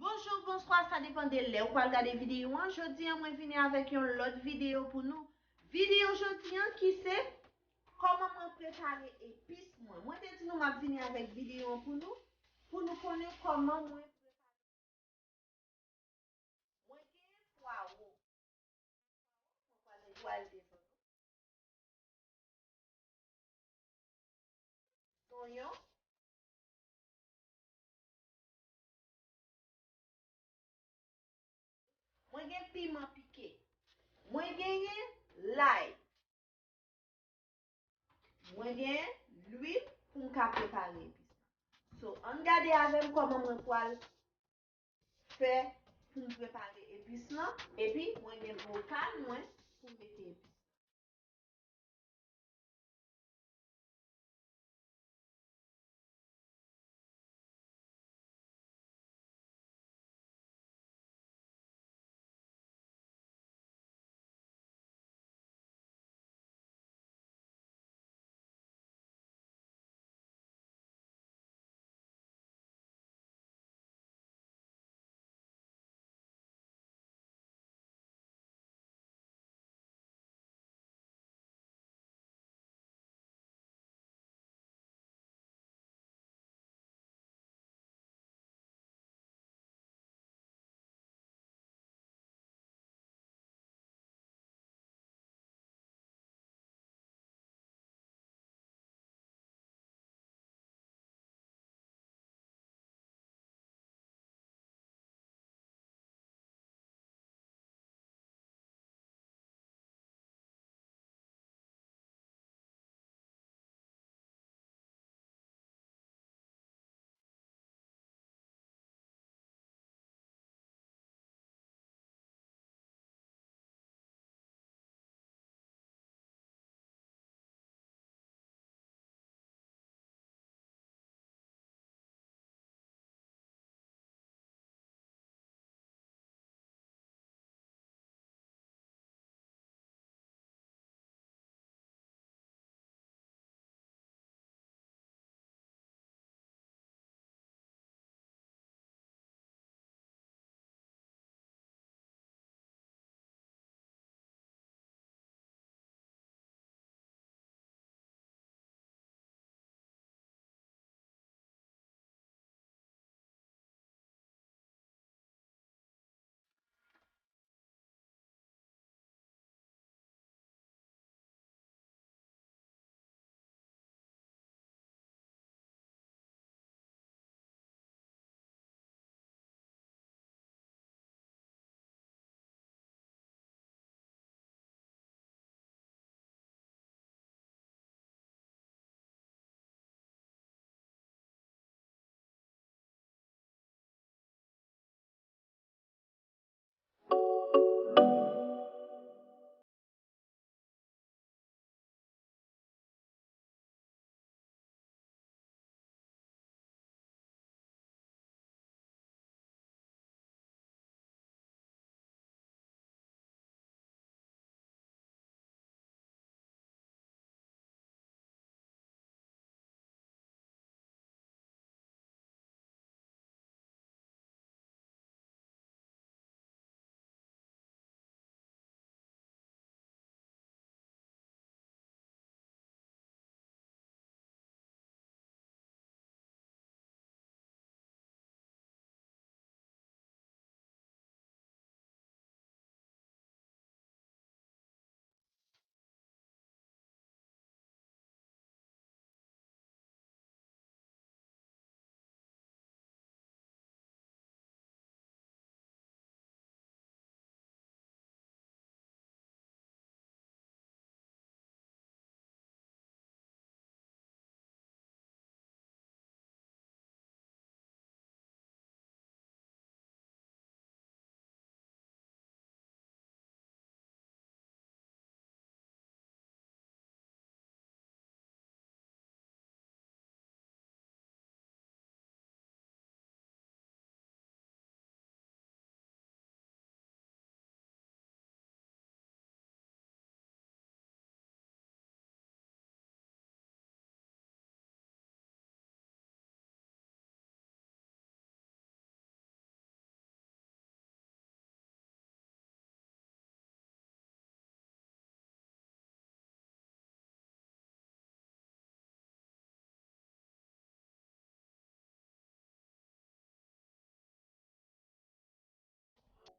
Bonjour, bonsoir, ça dépend de l'heure où vous regardez vidéo. Aujourd'hui, je viens avec une autre vidéo pour nous. Vidéo aujourd'hui qui c'est comment préparer épices. Moi, je dis nous m'a venir avec vidéo pour nous connaître comment moi préparer. Moi, j'ai poireau. Oignon. Moi, j'ai piment piqué. Moi, j'ai l'ail. Moi, j'ai l'huile pour préparer épices. So, on regarde avec comment moi poil faire pour préparer épices là et puis moi j'ai bocal moi pour mettre épices.